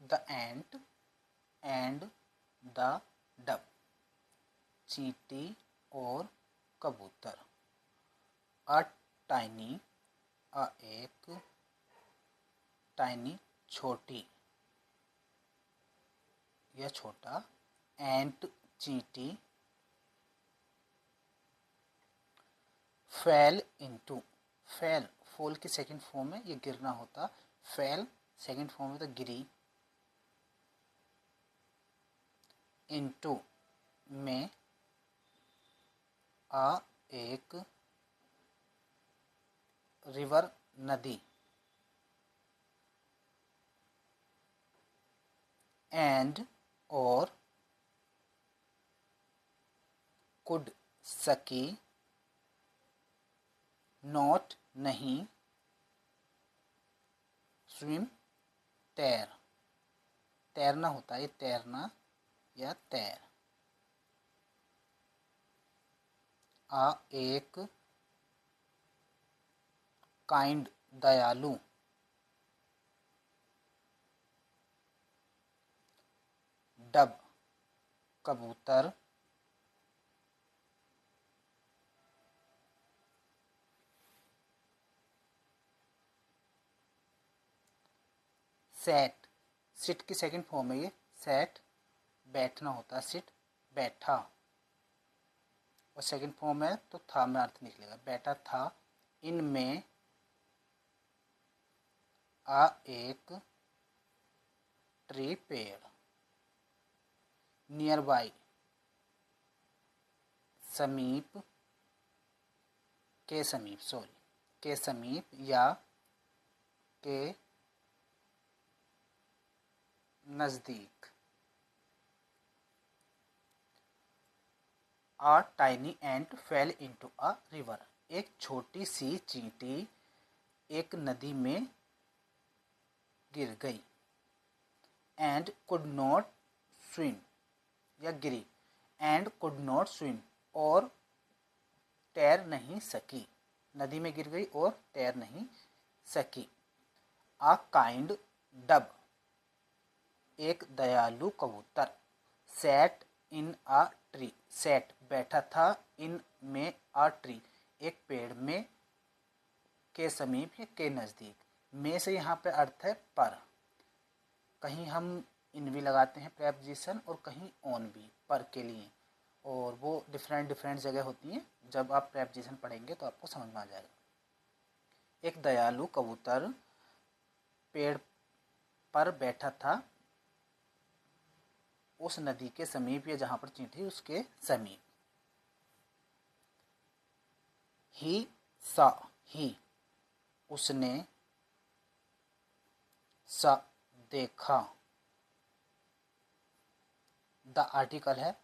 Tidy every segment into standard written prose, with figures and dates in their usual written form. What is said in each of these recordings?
The ant and the dub, चींटी और कबूतर। अ टाइनी, एक टाइनी छोटी या छोटा, एंट चींटी, फेल इनटू, फेल फॉल की सेकंड फॉर्म है, ये गिरना होता, फेल सेकंड फॉर्म है तो गिरी, इनटू में, एक रिवर नदी, एंड और कुड सकी, नॉट नहीं, स्विम तैर, तैरना होता है तैरना या तैर। एक काइंड दयालु, डब कबूतर, सेट, सिट की सेकंड फॉर्म है ये, सेट बैठना होता है, सिट बैठा, और सेकंड फॉर्म है तो था में अर्थ निकलेगा, बैठा था, इनमें, एक ट्री पेड़, नियर बाई समीप, के समीप, सॉरी के समीप या के नजदीक। A tiny ant fell into a river, एक छोटी सी चींटी एक नदी में गिर गई, and could not swim या गिरी, and could not swim और तैर नहीं सकी, नदी में गिर गई और तैर नहीं सकी। A kind dove, एक दयालु कबूतर, sat in a tree, sat बैठा था, in में a tree एक पेड़ में, के समीप या के नज़दीक, में से यहाँ पे अर्थ है पर, कहीं हम इन भी लगाते हैं प्रेपोजिशन और कहीं ऑन भी पर के लिए, और वो डिफरेंट डिफरेंट जगह होती हैं, जब आप प्रेपोजिशन पढ़ेंगे तो आपको समझ में आ जाएगा। एक दयालु कबूतर पेड़ पर बैठा था, उस नदी के समीप या जहाँ पर चींटी उसके समीप। ही सा, ही उसने, सा देखा, द आर्टिकल है,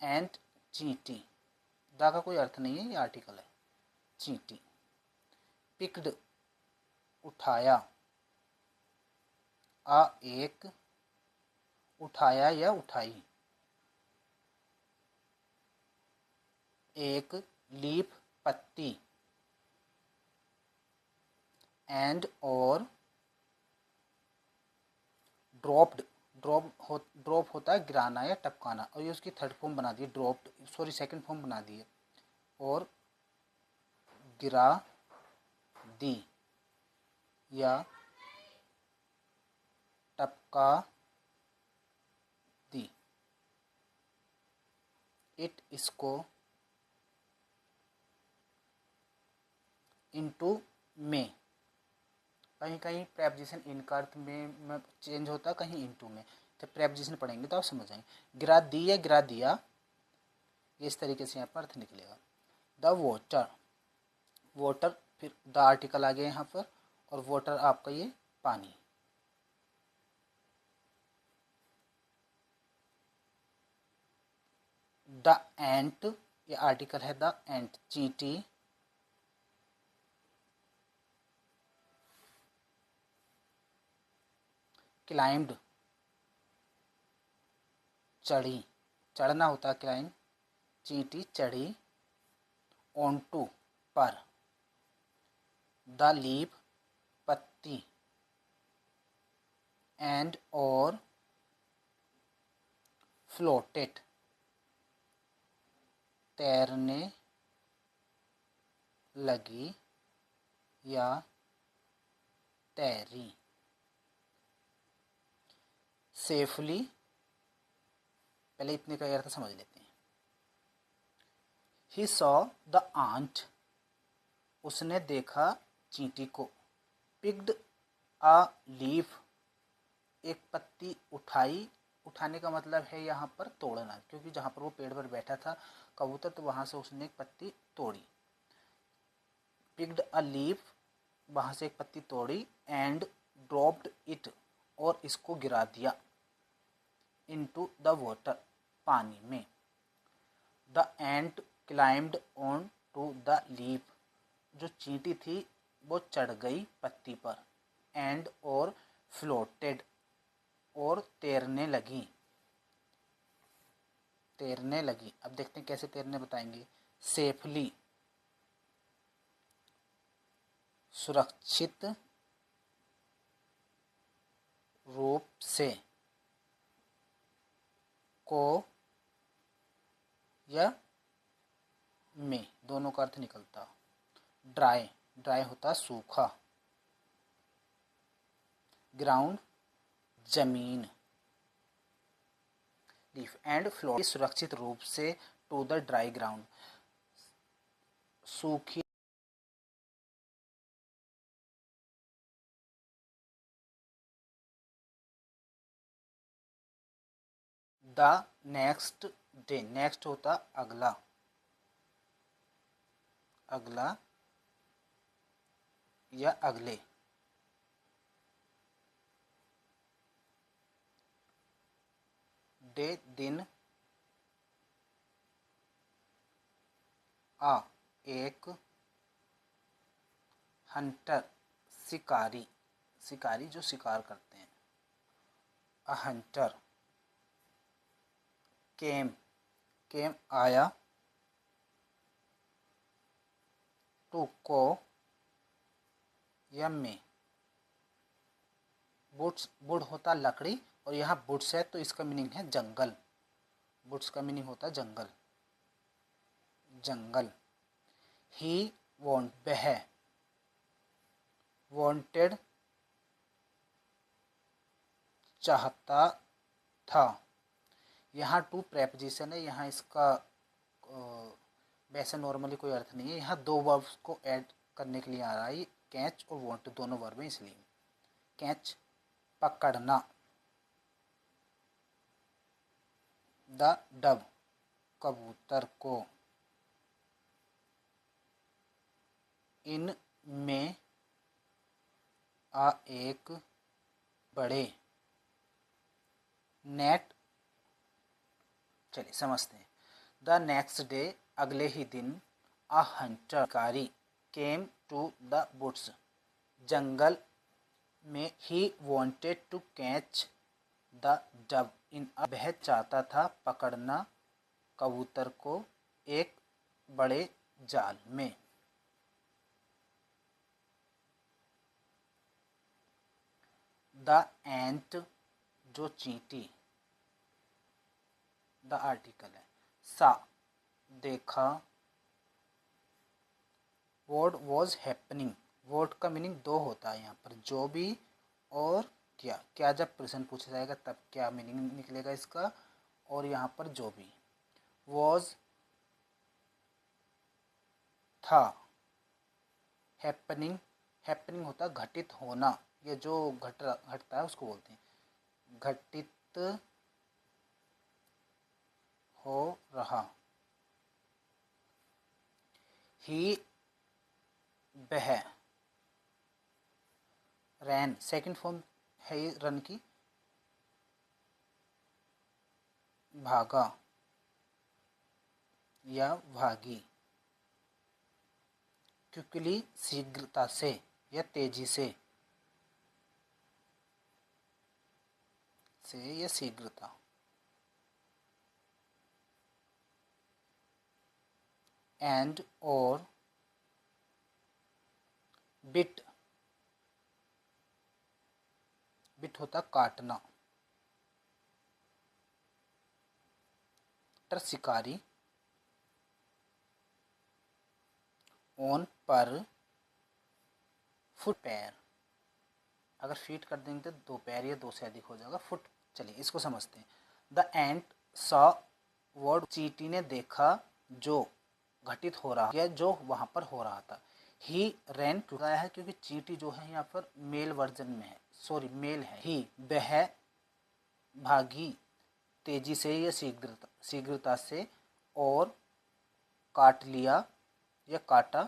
एंड चींटी, द का कोई अर्थ नहीं है, ये आर्टिकल है, चींटी। पिक्ड उठाया, एक उठाया या उठाई, एक लीफ पत्ती, एंड और ड्रॉप्ड, ड्रॉप होता है गिराना या टपकाना, और ये उसकी थर्ड फॉर्म बना दी, ड्रॉप्ड सॉरी सेकंड फॉर्म बना दी है, और गिरा दी या टपका दी। इट इसको, इनटू में, कहीं कहीं प्रेपोजिशन इन का अर्थ में चेंज होता है, कहीं इनटू में, जब प्रेपोजिशन पढ़ेंगे तो आप समझ जाएंगे। गिरा दी या गिरा दिया, ये इस तरीके से यहाँ पर अर्थ निकलेगा। द वाटर, वाटर फिर द आर्टिकल आ गया यहाँ पर, और वाटर आपका ये पानी। द एंट, ये आर्टिकल है, द एंट चींटी, क्लाइंब्ड चढ़ी, चढ़ना होता है क्लाइंब, चींटी चढ़ी, ऑनटू पर, द लीफ पत्ती, एंड और फ्लोटेड, तैरने लगी या तैरी। सेफली, पहले इतने का अर्थ समझ लेते हैं। ही सॉ द आंट, उसने देखा चींटी को। पिक्ड अ लीफ, एक पत्ती उठाई। उठाने का मतलब है यहाँ पर तोड़ना, क्योंकि जहाँ पर वो पेड़ पर बैठा था कबूतर, तो वहाँ से उसने एक पत्ती तोड़ी। पिक्ड अ लीफ, वहाँ से एक पत्ती तोड़ी। एंड ड्रॉप्ड इट, और इसको गिरा दिया। इनटू द वाटर, पानी में। The ant climbed on to the leaf, जो चींटी थी वो चढ़ गई पत्ती पर। एंड और फ्लोटेड, और तैरने लगी। तैरने लगी, अब देखते हैं कैसे तैरने बताएंगे। सेफली, सुरक्षित रूप से। को या में, दोनों का अर्थ निकलता। ड्राई, ड्राई होता सूखा। ग्राउंड, जमीन। लीफ एंड फ्लोट, सुरक्षित रूप से। टू द ड्राई ग्राउंड, सूखी। द नेक्स्ट डे, नेक्स्ट होता अगला। अगला या अगले। डे, दिन। आ, एक। हंटर, शिकारी। शिकारी जो शिकार करते हैं। अ हंटर। केम, केम आया। टू, को या में। वुड्स, वुड होता लकड़ी, और यहाँ वुड्स है तो इसका मीनिंग है जंगल। वुड्स का मीनिंग होता जंगल, जंगल। ही वॉन्ट, वह। वांटेड, चाहता था। यहाँ टू प्रेपोजिशन है, यहाँ इसका वैसे नॉर्मली कोई अर्थ नहीं है। यहाँ दो वर्ब्स को ऐड करने के लिए आ रहा है। कैच और वांट दोनों वर्ब हैं इसलिए। कैच, पकड़ना। द डव, कबूतर को। इन में, आ, एक बड़े। नेट, चलिए समझते हैं। द नेक्स्ट डे, अगले ही दिन। अ हंटर, शिकारी। केम टू द वुड्स, जंगल में। He wanted to catch the dove in, वह चाहता था पकड़ना कबूतर को एक बड़े जाल में। द एंट, जो चींटी। द आर्टिकल है। सा, देखा। व्हाट वॉज हैपनिंग, व्हाट का मीनिंग दो होता है यहाँ पर, जो भी और क्या। क्या जब प्रश्न पूछा जाएगा तब क्या मीनिंग निकलेगा इसका, और यहाँ पर जो भी। वॉज, था। हैपनिंग, हैपनिंग होता घटित होना, ये जो घटता है उसको बोलते हैं। घटित हो रहा। ही, वह। रैन, सेकंड फॉर्म है ये रन की। भागा या भागी। क्विकली, शीघ्रता से या तेजी से। या शीघ्रता। एंड और बिट, बिट होता काटना, टर शिकारी, ऑन पर, फुट पैर। अगर फीट कर देंगे तो 2 पैर या 2 से अधिक हो जाएगा, फुट। चलिए इसको समझते हैं। द एंट सॉ वर्ड, चींटी ने देखा जो घटित हो रहा या जो वहाँ पर हो रहा था। ही रैन टू है क्योंकि चींटी जो है यहाँ पर मेल वर्जन में है, सॉरी मेल है। ही वह भागी तेजी से या शीघ्रता से, और काट लिया या काटा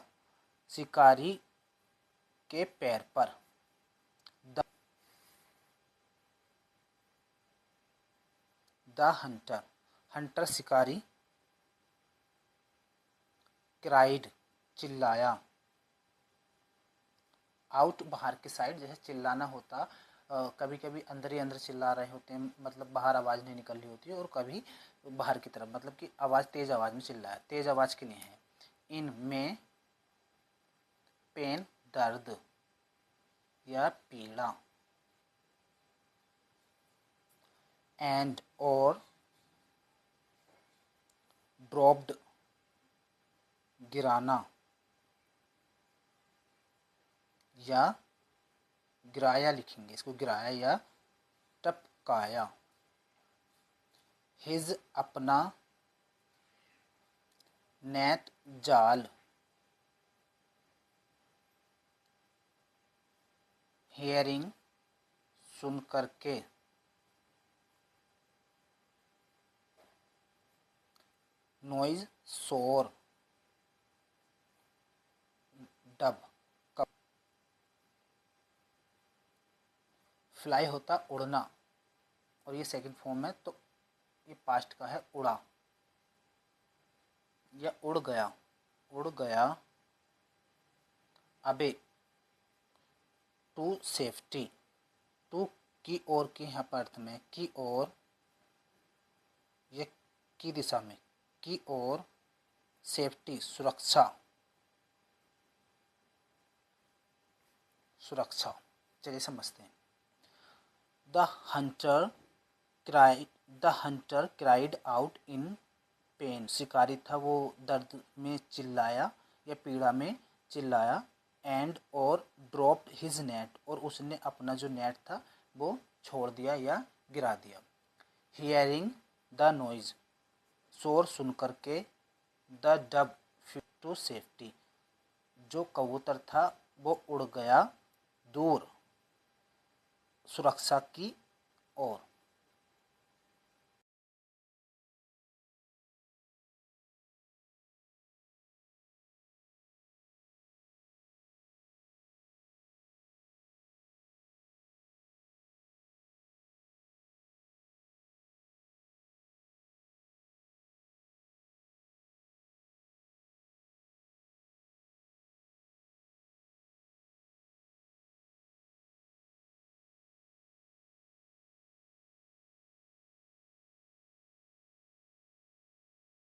शिकारी के पैर पर। द हंटर, हंटर शिकारी, क्राइड चिल्लाया, आउट बाहर की साइड, जैसे चिल्लाना होता कभी कभी अंदर ही अंदर चिल्ला रहे होते हैं, मतलब बाहर आवाज़ नहीं निकल रही होती है, और कभी बाहर की तरफ, मतलब कि आवाज़ तेज़ आवाज़ में चिल्लाया, तेज़ आवाज़ के लिए है। इन में पेन दर्द या पीड़ा, एंड और ड्रॉप्ड गिराना या गिराया लिखेंगे इसको, गिराया या टपकाया। हिज अपना, नेट जाल, हियरिंग सुन करके, नॉइज शोर, डब कब। फ्लाई होता उड़ना, और ये सेकंड फॉर्म है तो ये पास्ट का है, उड़ा या उड़ गया, उड़ गया। अबे टू सेफ्टी, टू की ओर की यहाँ पर अर्थ में, की ओर या की दिशा में, की ओर, सेफ्टी सुरक्षा, सुरक्षा। चलिए समझते हैं। The Hunter cried, the Hunter cried out in pen, शिकारी था वो दर्द में चिल्लाया या पीड़ा में चिल्लाया। एंड और ड्रॉप्ड हिज नेट, और उसने अपना जो नेट था वो छोड़ दिया या गिरा दिया। हियरिंग द नॉइज, शोर सुन करके। द डब टू सेफ्टी, जो कबूतर था वो उड़ गया दूर, सुरक्षा की ओर।